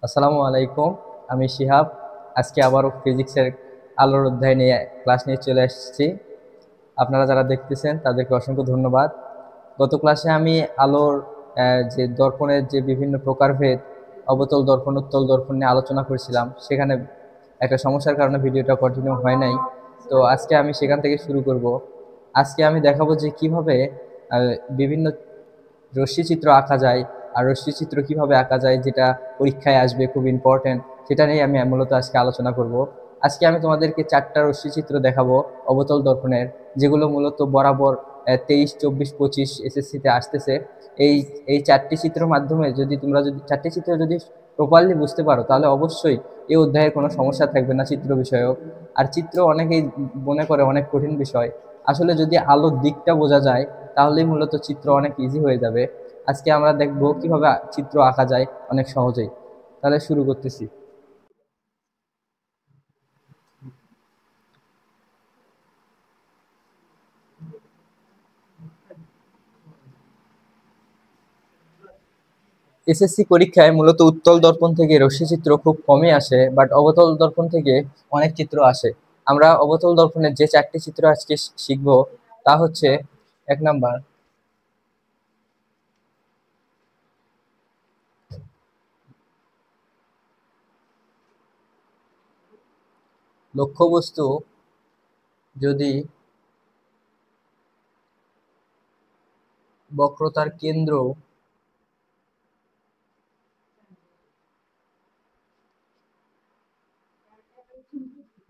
আসসালামু আলাইকুম। আমি শিহাব। আজকে আবারও ফিজিক্সের আলোর অধ্যায় নিয়ে ক্লাস নিয়ে চলে এসেছি। আপনারা যারা দেখতেছেন তাদেরকে অসংখ্য ধন্যবাদ। গত ক্লাসে আমি আলোর যে দর্পণের যে বিভিন্ন প্রকারভেদ, অবতল দর্পণ, উত্তল দর্পণ নিয়ে আলোচনা করেছিলাম। সেখানে একটা সমস্যার কারণে ভিডিওটা কন্টিনিউ হয় নাই। তো আজকে আমি সেখান থেকে শুরু করব। আজকে আমি দেখাবো যে কিভাবে বিভিন্ন রশ্মিচিত্র আঁকা যায়, আর রশ্মিচিত্র কিভাবে আঁকা যায় যেটা পরীক্ষায় আসবে, খুব ইম্পর্টেন্ট। সেটা নিয়ে আমি মূলত আজকে আলোচনা করব। আজকে আমি তোমাদেরকে 4টা রশ্মিচিত্র দেখাবো অবতল দর্পণের, যেগুলো মূলত বরাবর 23, 24, 25 এসএসসিতে আসতেছে। এই এই 4টি চিত্রের মাধ্যমে যদি 4টি চিত্র যদি প্রপারলি বুঝতে পারো, তাহলে অবশ্যই এই অধ্যায়ের কোনো সমস্যা থাকবে না চিত্র বিষয়ক। আর চিত্র অনেকেই মনে করে অনেক কঠিন বিষয়। আসলে যদি আলোর দিকটা বোঝা যায়, তাহলেই মূলত চিত্র অনেক ইজি হয়ে যাবে। আজকে আমরা দেখব কিভাবে চিত্র আঁকা যায় অনেক সহজেই। তাহলে শুরু করতেছি। এসএসসি পরীক্ষায় মূলত উত্তল দর্পণ থেকে রশ্মিচিত্র খুব কমই আসে, বাট অবতল দর্পণ থেকে অনেক চিত্র আসে। আমরা অবতল দর্পণের যে 4টি চিত্র আজকে শিখব, তা হচ্ছে: 1 নাম্বার, লক্ষ্যবস্তু যদি বক্রতার কেন্দ্র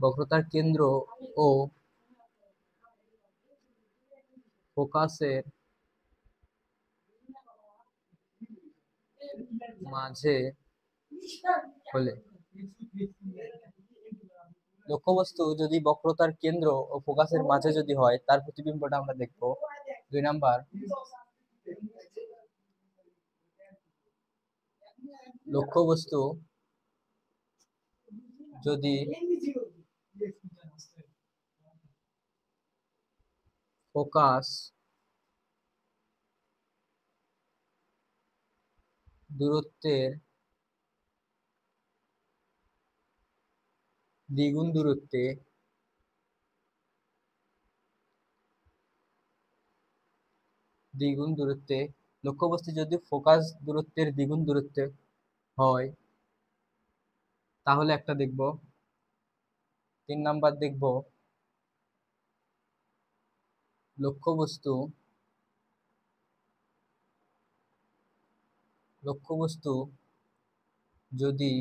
বক্রতার কেন্দ্র ও ফোকাসের মাঝে হলে। লক্ষ্যবস্তু যদি বক্রতার কেন্দ্র ও ফোকাসের মাঝে যদি হয়, তার প্রতিবিম্বটা আমরা দেখব। 2 নাম্বার, লক্ষ্যবস্তু যদি ফোকাস দূরত্বের দ্বিগুণ দূরত্বে দ্বিগুণ দূরত্বে লক্ষ্যবস্তু যদি ফোকাস দূরত্বের দ্বিগুণ দূরত্বে হয়, তাহলে একটা দেখব। 3 নাম্বার দেখব, লক্ষ্যবস্তু লক্ষ্যবস্তু যদি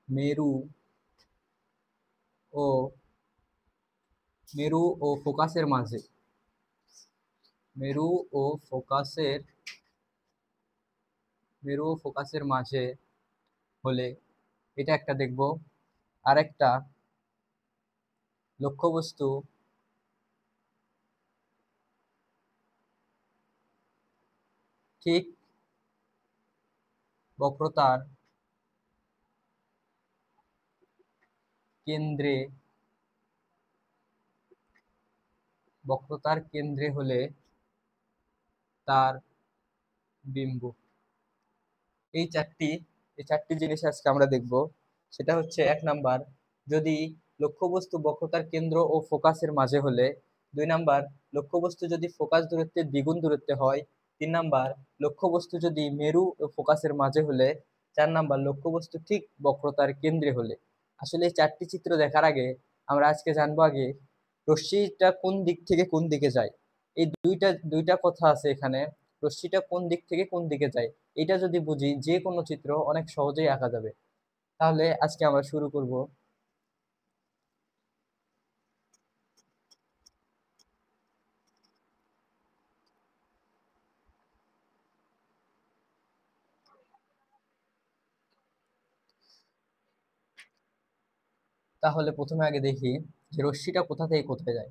মেরু ও ফোকাসের মাঝে মেরু ও ফোকাসের মাঝে হলে, এটা একটা দেখব। আরেকটা, লক্ষ্যবস্তু ঠিক বক্রতার কেন্দ্রে হলে তার বিম্ব। এই চারটি জিনিস আজকে আমরা দেখব। সেটা হচ্ছে: 1 নাম্বার, যদি লক্ষ্যবস্তু বক্রতার কেন্দ্র ও ফোকাসের মাঝে হলে। 2 নাম্বার, লক্ষ্যবস্তু যদি ফোকাস দূরত্বের দ্বিগুণ দূরত্বে হয়। 3 নাম্বার, লক্ষ্যবস্তু যদি মেরু ও ফোকাসের মাঝে হলে। 4 নাম্বার, লক্ষ্যবস্তু ঠিক বক্রতার কেন্দ্রে হলে। আসলে এই 4টি চিত্র দেখার আগে আমরা আজকে জানবো আগে রশ্মিটা কোন দিক থেকে কোন দিকে যায়। এই দুইটা দুইটা কথা আছে এখানে। রশ্মিটা কোন দিক থেকে কোন দিকে যায়, এটা যদি বুঝি, যে কোনো চিত্র অনেক সহজেই আঁকা যাবে। তাহলে আজকে আমরা শুরু করব। তাহলে প্রথমে আগে দেখি যে রশ্মিটা কোথা থেকে কোথায় যায়।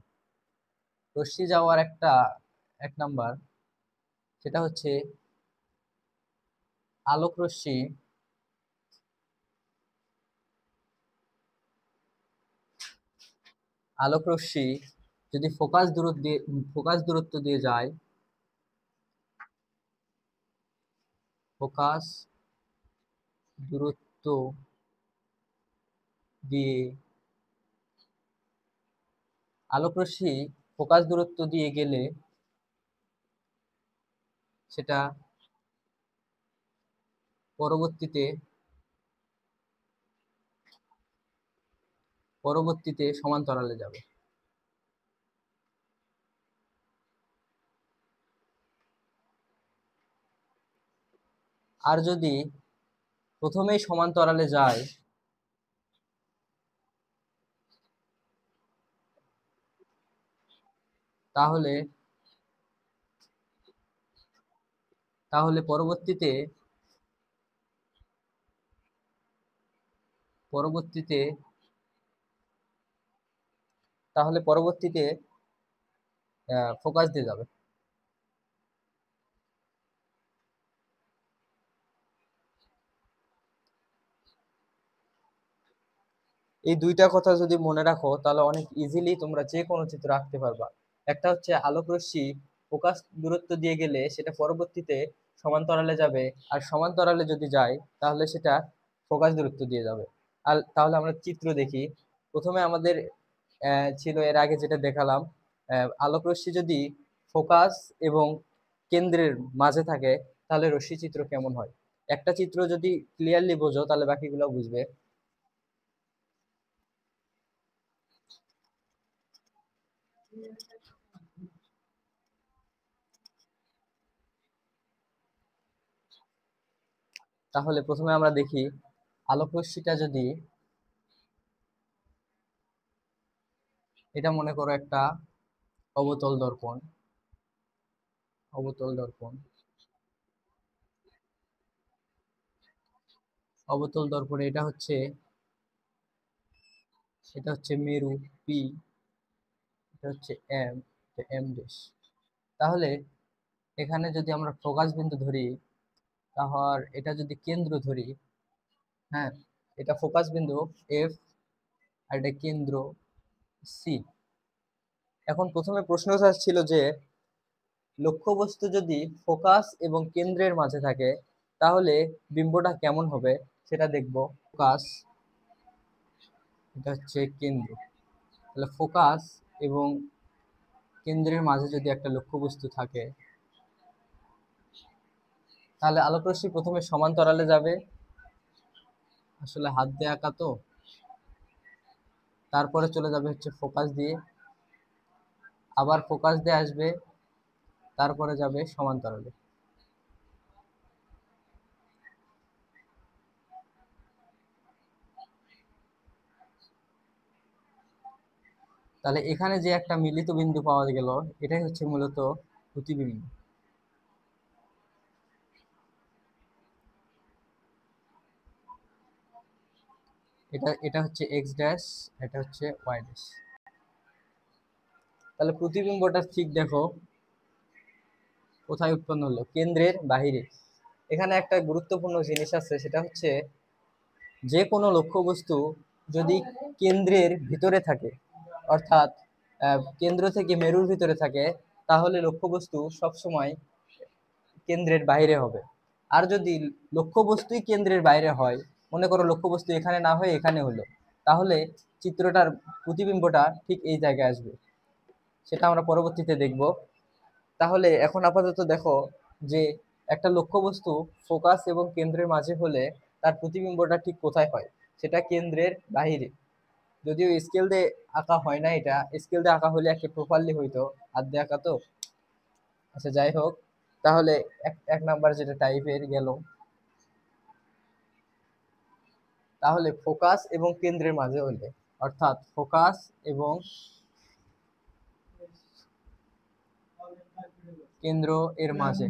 রশ্মি যাওয়ার একটা 1 নাম্বার, সেটা হচ্ছে আলোক রশ্মি যদি ফোকাস দূরত্ব দিয়ে যায়, ফোকাস দূরত্ব দিয়ে আলোকরশ্মি ফোকাস দূরত্ব দিয়ে গেলে সেটা পরবর্তীতে সমান্তরালে যাবে। আর যদি প্রথমেই সমান্তরালে যায় তাহলে তাহলে পরবর্তীতে পরবর্তীতে তাহলে পরবর্তীতে ফোকাস দিয়ে যাবে। এই দুইটা কথা যদি মনে রাখো তাহলে অনেক ইজিলি তোমরা যে কোনো চিত্র আঁকতে পারবা। একটা হচ্ছে আলোক রশ্মি ফোকাস দূরত্ব দিয়ে গেলে সেটা পরবর্তীতে সমান্তরালে যাবে, আর সমান্তরালে যদি যায় তাহলে সেটা ফোকাস দূরত্ব দিয়ে যাবে। আর তাহলে আমরা চিত্র দেখি। প্রথমে আমাদের ছিল এর আগে যেটা দেখালাম, আলোক রশ্মি যদি ফোকাস এবং কেন্দ্রের মাঝে থাকে তাহলে রশ্মি চিত্র কেমন হয়। একটা চিত্র যদি ক্লিয়ারলি বোঝো তাহলে বাকিগুলো বুঝবে। তাহলে প্রথমে আমরা দেখি আলোক রশ্মিটা যদি, এটা মনে করো একটা অবতল দর্পণ। অবতল দর্পণ অবতল দর্পণে এটা হচ্ছে মেরু পি, এটা হচ্ছে এম, এম ড্যাশ। তাহলে এখানে যদি আমরা ফোকাস বিন্দু ধরি, তাহলে এটা যদি কেন্দ্র ধরি, হ্যাঁ, এটা ফোকাস বিন্দু এফ আর এটা কেন্দ্র সি। এখন প্রথমে প্রশ্ন ছিল যে লক্ষ্যবস্তু যদি ফোকাস এবং কেন্দ্রের মাঝে থাকে তাহলে বিম্বটা কেমন হবে সেটা দেখব। ফোকাস, এটা হচ্ছে কেন্দ্র, তাহলে ফোকাস এবং কেন্দ্রের মাঝে যদি একটা লক্ষ্যবস্তু থাকে তাহলে আলোকরশ্মি প্রথমে সমান্তরালে যাবে, আসলে হাত দিয়ে আঁকা তো, তারপরে চলে যাবে হচ্ছে ফোকাস দিয়ে, আবার ফোকাস দিয়ে আসবে, তারপরে যাবে সমান্তরালে। তাহলে এখানে যে একটা মিলিত বিন্দু পাওয়া গেল এটাই হচ্ছে মূলত প্রতিবিম্ব। এটা এটা হচ্ছে এক্স ড্যাশ, এটা হচ্ছে ওয়াই ড্যাশ। তাহলে প্রতিবিম্বটা ঠিক দেখো কোথায় উৎপন্ন হলো, কেন্দ্রের বাহিরে। এখানে একটা গুরুত্বপূর্ণ জিনিস আছে, সেটা হচ্ছে যে কোনো লক্ষ্যবস্তু যদি কেন্দ্রের ভিতরে থাকে, অর্থাৎ কেন্দ্র থেকে মেরুর ভিতরে থাকে, তাহলে লক্ষ্যবস্তু সবসময় কেন্দ্রের বাইরে হবে। আর যদি লক্ষ্যবস্তুই কেন্দ্রের বাইরে হয়, মনে করো লক্ষ্যবস্তু এখানে না হয়ে এখানে হলো, তাহলে চিত্রটার প্রতিবিম্বটা ঠিক এই জায়গায় আসবে। সেটা আমরা পরবর্তীতে দেখব। তাহলে এখন আপাতত দেখো যে একটা লক্ষ্যবস্তু ফোকাস এবং কেন্দ্রের মাঝে হলে তার প্রতিবিম্বটা ঠিক কোথায় হয়, সেটা কেন্দ্রের বাহিরে। যদিও স্কেল দিয়ে আঁকা হয় না, এটা স্কেল দিয়ে আঁকা হলে একটা প্রপারলি হইতো, হাত দিয়ে আঁকা তো। আচ্ছা যাই হোক, তাহলে এক এক নাম্বার যেটা টাইপের গেল, তাহলে ফোকাস এবং কেন্দ্রের মাঝে হলে, অর্থাৎ ফোকাস এবং কেন্দ্র এর মাঝে,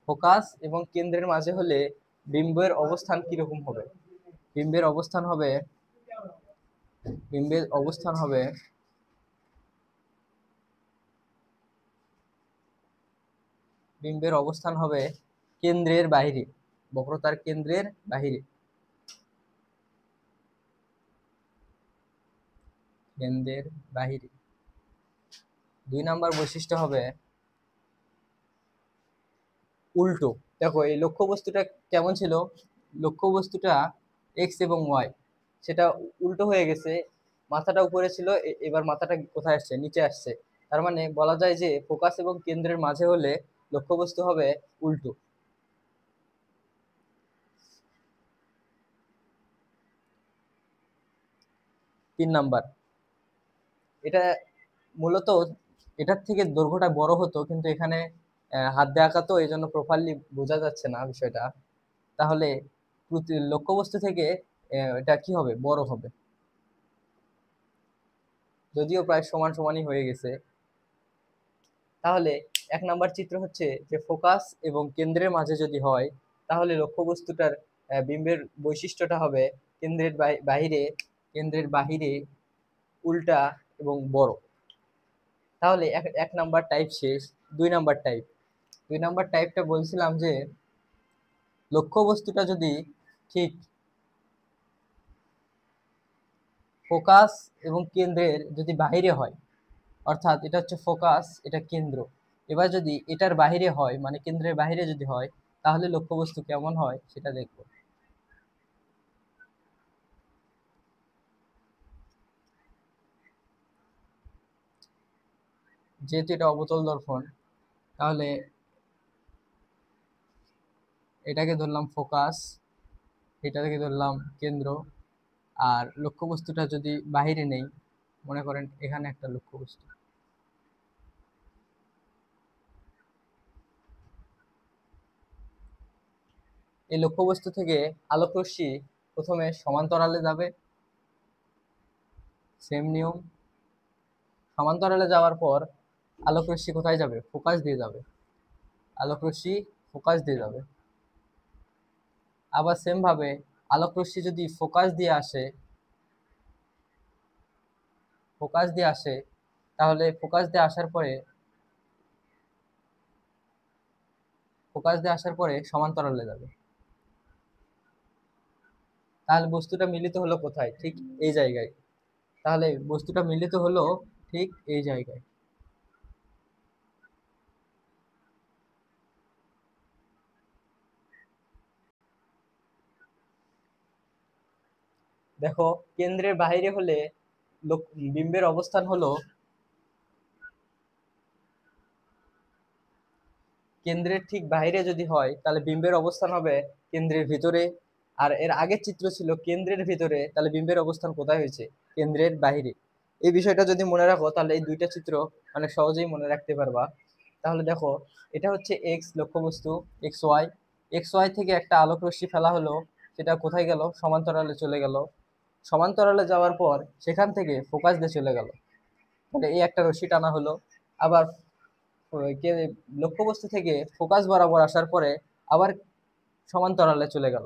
ফোকাস এবং কেন্দ্রের মাঝে হলে বিম্বের অবস্থান কিরকম হবে। বিম্বের অবস্থান হবে বিম্বের অবস্থান হবে বিম্বের অবস্থান হবে কেন্দ্রের বাইরে, বক্রতার কেন্দ্রের বাইরে। কেন্দ্রের বাহিরে। দুই নাম্বার বৈশিষ্ট্য হবে উল্টো। দেখো এই লক্ষ্যবস্তুটা কেমন ছিল, লক্ষ্যবস্তুটা এক্স এবং ওয়াই, সেটা উল্টো হয়ে গেছে। মাথাটা উপরে ছিল, এবার মাথাটা কোথায় আসছে, নিচে আসছে। তার মানে বলা যায় যে ফোকাস এবং কেন্দ্রের মাঝে হলে লক্ষ্যবস্তু হবে উল্টো। 3 নাম্বার, এটা মূলত এটার থেকে দৈর্ঘ্যটা বড় হতো, কিন্তু এখানে হাত দিয়ে আঁকা তো এই জন্য প্রপারলি বোঝা যাচ্ছে না বিষয়টা। তাহলে লক্ষ্যবস্তু থেকে এটা কি হবে, বড় হবে, যদিও প্রায় সমান সমানই হয়ে গেছে। তাহলে 1 নাম্বার চিত্র হচ্ছে যে ফোকাস এবং কেন্দ্রের মাঝে যদি হয়, তাহলে লক্ষ্যবস্তুটার বিম্বের বৈশিষ্ট্যটা হবে কেন্দ্রের বাহিরে উল্টা এবং বড়। তাহলে 1 নাম্বার টাইপ শেষ। 2 নাম্বার টাইপ, 2 নাম্বার টাইপটা বলছিলাম যে লক্ষ্যবস্তুটা যদি ঠিক ফোকাস এবং কেন্দ্রের যদি বাহিরে হয়, অর্থাৎ এটা হচ্ছে ফোকাস, এটা কেন্দ্র, এবার যদি এটার বাহিরে হয় মানে কেন্দ্রের বাহিরে যদি হয়, তাহলে লক্ষ্যবস্তু কেমন হয় সেটা দেখব। যেহেতু এটা অবতল দর্পণ, তাহলে এটাকে ধরলাম ফোকাস, এটাকে ধরলাম কেন্দ্র, আর লক্ষ্যবস্তুটা যদি বাহিরে নেই, মনে করেন এখানে একটা লক্ষ্যবস্তু, এই লক্ষ্যবস্তু থেকে আলোক রশ্মি প্রথমে সমান্তরালে যাবে, সেম নিয়ম। সমান্তরালে যাওয়ার পর আলোক রশ্মি কোথায় যাবে, ফোকাস দিয়ে যাবে, আলোক রশ্মি ফোকাস দিয়ে যাবে। আবার সেম ভাবে আলোক রশ্মি যদি ফোকাস দিয়ে আসে, তাহলে ফোকাস দিয়ে আসার পরে সমান্তরালে যাবে। তাহলে বস্তুটা মিলিত হলো কোথায়, ঠিক এই জায়গায়। তাহলে বস্তুটা মিলিত হলো ঠিক এই জায়গায়। দেখো কেন্দ্রের বাইরে হলে বিম্বের অবস্থান হলো, কেন্দ্রের ঠিক বাইরে যদি হয় তাহলে বিম্বের অবস্থান হবে কেন্দ্রের ভিতরে। আর এর আগের চিত্র ছিল কেন্দ্রের ভিতরে, তাহলে বিম্বের অবস্থান কোথায় হয়েছে, কেন্দ্রের বাইরে। এই বিষয়টা যদি মনে রাখো তাহলে এই দুইটা চিত্র অনেক সহজেই মনে রাখতে পারবা। তাহলে দেখো এটা হচ্ছে এক্স লক্ষ্যবস্তু, এক্স ওয়াই থেকে একটা আলোক রশ্মি ফেলা হলো, সেটা কোথায় গেল, সমান্তরালে চলে গেল। সমান্তরালে যাওয়ার পর সেখান থেকে ফোকাস দিয়ে চলে গেল, তাহলে এই একটা রশ্মি টানা হলো। আবার লক্ষ্যবস্তু থেকে ফোকাস বরাবর আসার পরে আবার সমান্তরালে চলে গেল।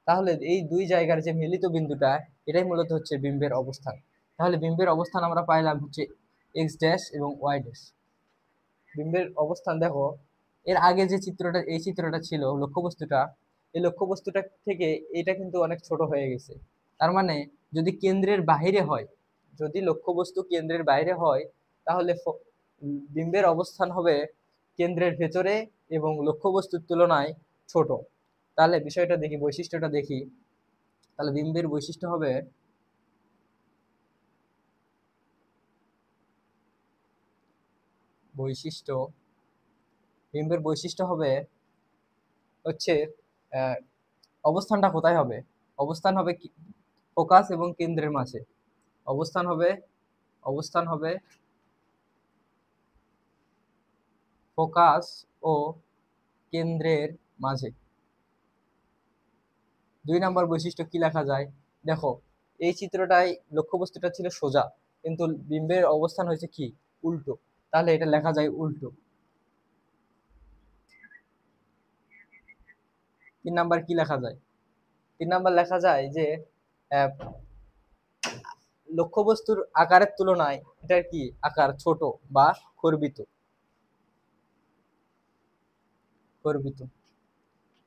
তাহলে এই দুই জায়গার যে মিলিত বিন্দুটা, এটাই মূলত হচ্ছে বিম্বের অবস্থান। তাহলে বিম্বের অবস্থান আমরা পাইলাম হচ্ছে এক্স ড্যাশ এবং ওয়াই ড্যাশ। বিম্বের অবস্থান দেখো, এর আগে যে চিত্রটা, এই চিত্রটা ছিল লক্ষ্যবস্তুটা, এই লক্ষ্যবস্তুটা থেকে এটা কিন্তু অনেক ছোট হয়ে গেছে। তার মানে যদি কেন্দ্রের বাহিরে হয়, যদি লক্ষ্যবস্তু কেন্দ্রের বাইরে হয়, তাহলে বিম্বের অবস্থান হবে কেন্দ্রের ভেতরে এবং লক্ষ্যবস্তুর তুলনায় ছোট। তাহলে বিষয়টা দেখি, বৈশিষ্ট্যটা দেখি। তাহলে বিম্বের বৈশিষ্ট্য হবে, বৈশিষ্ট্য বিম্বের বৈশিষ্ট্য হবে হচ্ছে আহ, অবস্থানটা কোথায় হবে, অবস্থান হবে ফোকাস এবং কেন্দ্রের মাঝে। অবস্থান হবে অবস্থান হবে ফোকাস ও কেন্দ্রের মাঝে। 2 নাম্বার বৈশিষ্ট্য কি লেখা যায়, দেখো এই চিত্রটাই লক্ষ্যবস্তুটা ছিল সোজা, কিন্তু বিম্বের অবস্থান হয়েছে কি, উল্টো। তাহলে এটা লেখা যায় উল্টো। 3 নাম্বার কি লেখা যায়, 3 নাম্বার লেখা যায় যে আহ, লক্ষ্যবস্তুর আকারের তুলনায় এটার কি আকার ছোট বা গর্বিত।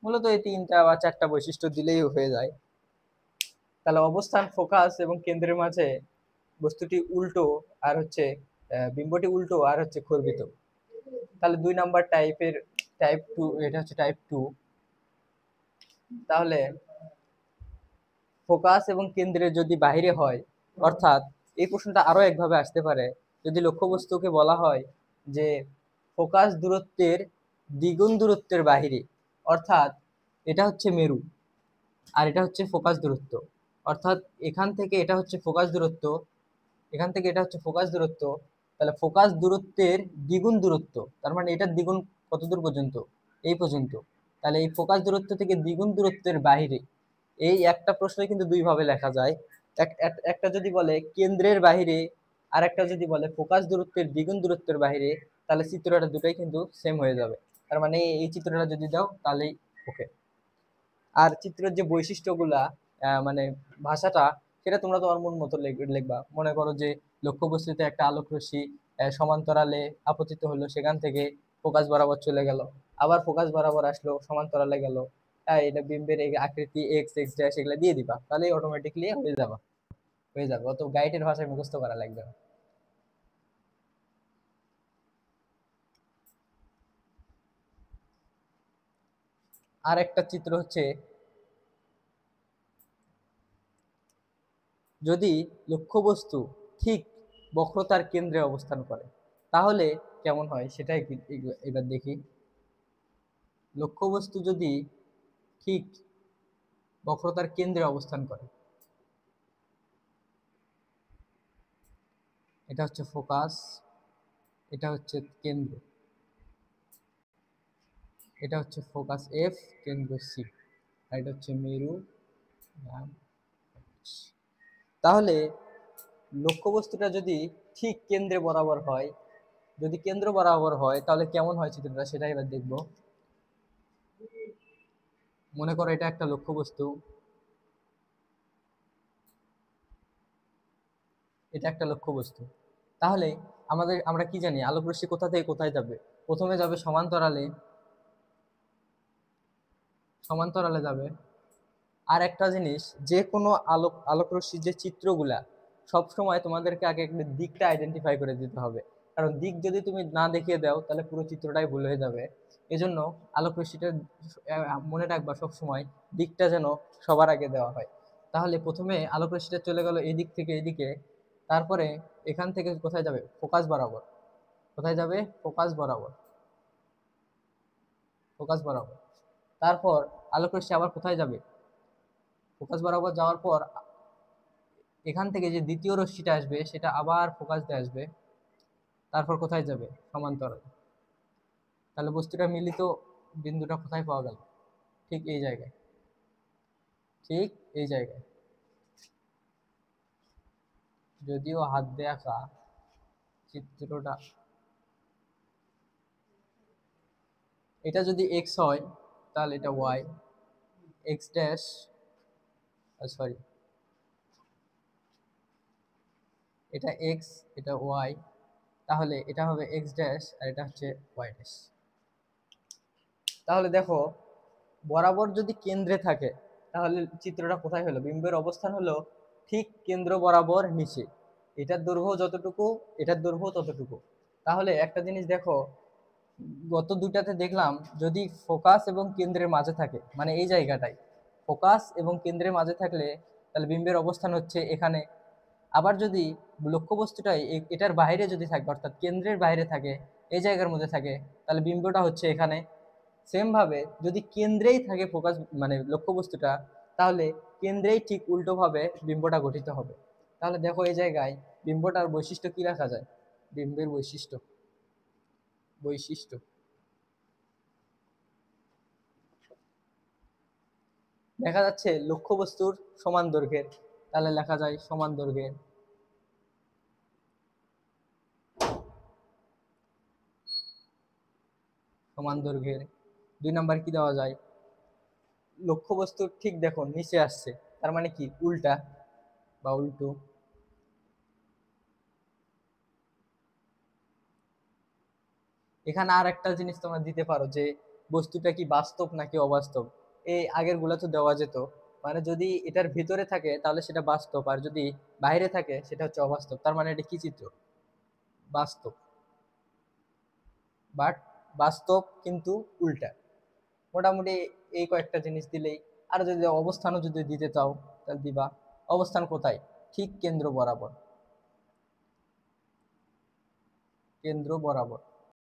মূলত এই 3টা বা 4টা বৈশিষ্ট্য দিলেই হয়ে যায়। তাহলে অবস্থান, ফোকাস এবং কেন্দ্রের মাঝে বস্তুটি উল্টো, আর হচ্ছে বিম্বটি উল্টো আর হচ্ছে গর্বিত। তাহলে 2 নাম্বার টাইপের টাইপ টু, এটা হচ্ছে টাইপ টু। তাহলে ফোকাস এবং কেন্দ্রের যদি বাইরে হয়, অর্থাৎ এই প্রশ্নটা আরো একভাবে আসতে পারে, যদি লক্ষ্যবস্তুকে বলা হয় যে ফোকাস দূরত্বের দ্বিগুণ দূরত্বের বাহিরে, অর্থাৎ এটা হচ্ছে মেরু আর এটা হচ্ছে ফোকাস দূরত্ব, অর্থাৎ এখান থেকে এটা হচ্ছে ফোকাস দূরত্ব, এখান থেকে এটা হচ্ছে ফোকাস দূরত্ব, তাহলে ফোকাস দূরত্বের দ্বিগুণ দূরত্ব, তার মানে এটার দ্বিগুণ কত দূর পর্যন্ত, এই পর্যন্ত। তাহলে এই ফোকাস দূরত্ব থেকে দ্বিগুণ দূরত্বের বাইরে, এই একটা প্রশ্ন কিন্তু দুই ভাবে লেখা যায়। একটা যদি বলে কেন্দ্রের বাহিরে, আর একটা যদি বলে ফোকাস দূরত্বের দ্বিগুণ দূরত্বের বাহিরে, তাহলে চিত্রটা দুটোই কিন্তু সেম হয়ে যাবে। তার মানে এই চিত্রটা যদি দাও তাহলেই ওকে। আর চিত্রের যে বৈশিষ্ট্যগুলা, মানে ভাষাটা, সেটা তোমরা তোমার মন মতো লিখবা। মনে করো যে লক্ষ্যবস্তুতে একটা আলোক রশ্মি সমান্তরালে আপতিত হলো, সেখান থেকে ফোকাস বরাবর চলে গেল, আবার ফোকাস বরাবর আসলো, সমান্তরালে গেল। এটা বিম্বের এই আকৃতি এক্স এক্স ড্যাশ এগুলা দিয়ে দিবা, তাহলে অটোমেটিকলি হয়ে যাবে, অত গাইডের ভাষায় মুখস্থ করা লাগবে না। আর একটা চিত্র হচ্ছে, যদি লক্ষ্যবস্তু ঠিক বক্রতার কেন্দ্রে অবস্থান করে তাহলে কেমন হয় সেটাই এবার দেখি। লক্ষ্যবস্তু যদি ঠিক বক্রতার কেন্দ্রে অবস্থান করে, এটা হচ্ছে ফোকাস, এটা হচ্ছে কেন্দ্র, এটা হচ্ছে ফোকাস এফ, কেন্দ্র সি, আর এটা হচ্ছে মেরু। তাহলে লক্ষ্যবস্তুটা যদি ঠিক কেন্দ্রে বরাবর হয়, যদি কেন্দ্র বরাবর হয় তাহলে কেমন হয় চিত্রটা সেটাই এবার দেখবো। মনে করো এটা একটা লক্ষ্যবস্তু, এটা একটা লক্ষ্যবস্তু। তাহলে আমরা কি জানি আলোক রশ্মি কোথা থেকে কোথায় যাবে? প্রথমে যাবে সমান্তরালে, সমান্তরালে যাবে। আর একটা জিনিস, যে কোনো আলোক রশ্মির যে চিত্রগুলা, সব সময় তোমাদেরকে আগে একটা দিকটা আইডেন্টিফাই করে দিতে হবে, কারণ দিক যদি তুমি না দেখিয়ে দাও তাহলে পুরো চিত্রটাই ভুল হয়ে যাবে। এজন্য আলোক রশ্মিটা মনে রাখবা সব সময় দিকটা যেন সবার আগে দেওয়া হয়। তাহলে প্রথমে আলোক রশ্মিটা চলে গেল এই দিক থেকে এদিকে, তারপরে এখান থেকে কোথায় যাবে? ফোকাস বরাবর। কোথায় যাবে? ফোকাস বরাবর, ফোকাস বরাবর। তারপর আলোক রশ্মি আবার কোথায় যাবে? ফোকাস বরাবর যাওয়ার পর এখান থেকে যে দ্বিতীয় রশ্মিটা আসবে সেটা আবার ফোকাস দিয়ে আসবে, তারপর কোথায় যাবে? সমান্তরাল। তাহলে বস্তুটা মিলিত বিন্দুটা কোথায় পাওয়া গেল? ঠিক এই জায়গায়, ঠিক এই জায়গায়। যদিও হাত দিয়ে আঁকা চিত্রটা, এটা যদি এক্স হয় তাহলে এটা ওয়াই, এক্স ড্যাশ, সরি, এটা এক্স, এটা ওয়াই, তাহলে এটা হবে এক্স ড্যাশ আর এটা হচ্ছে ওয়াই ড্যাশ। তাহলে দেখো, বরাবর যদি কেন্দ্রে থাকে তাহলে চিত্রটা কোথায় হলো? বিম্বের অবস্থান হলো ঠিক কেন্দ্র বরাবর নিচে, এটার দৈর্ঘ্য যতটুকু এটার দৈর্ঘ্য ততটুকু। তাহলে একটা জিনিস দেখো, গত দুইটাতে দেখলাম যদি ফোকাস এবং কেন্দ্রের মাঝে থাকে, মানে এই জায়গাটায় ফোকাস এবং কেন্দ্রের মাঝে থাকলে তাহলে বিম্বের অবস্থান হচ্ছে এখানে। আবার যদি লক্ষ্যবস্তুটাই এটার বাইরে যদি থাকে, অর্থাৎ কেন্দ্রের বাইরে থাকে, এই জায়গার মধ্যে থাকে, তাহলে বিম্বটা হচ্ছে এখানে। সেম ভাবে যদি কেন্দ্রেই থাকে ফোকাস, মানে লক্ষ্যবস্তুটা, তাহলে কেন্দ্রেই ঠিক উল্টো ভাবে বিম্বটা গঠিত হবে। তাহলে দেখো এই জায়গায় বিম্বটার বৈশিষ্ট্য কি রাখা যায়? বিম্বের বৈশিষ্ট্য, বৈশিষ্ট্য দেখা যাচ্ছে লক্ষ্যবস্তুর সমান দৈর্ঘ্যের, তাহলে লেখা যায় সমান দৈর্ঘ্যের, সমান দৈর্ঘ্যের। দুই নাম্বার কি দেওয়া যায়? লক্ষ্যবস্তুর ঠিক দেখো নিচে আসছে, তার মানে কি উল্টা বা উল্টো। এখানে আর একটা জিনিস তোমরা দিতে পারো যে বস্তুটা কি বাস্তব নাকি অবাস্তব। এই আগের গুলা তো দেওয়া যেত, মানে যদি এটার ভিতরে থাকে তাহলে সেটা বাস্তব, আর যদি বাইরে থাকে সেটা হচ্ছে অবাস্তব। তার মানে এটা কি চিত্র? বাস্তব, বাট বাস্তব কিন্তু উল্টা। মোটামুটি এই কয়েকটা জিনিস দিলেই, আর যদি অবস্থানও যদি দিতে চাও তাহলে দিবা অবস্থান কোথায়, ঠিক কেন্দ্র বরাবর, কেন্দ্র বরাবর।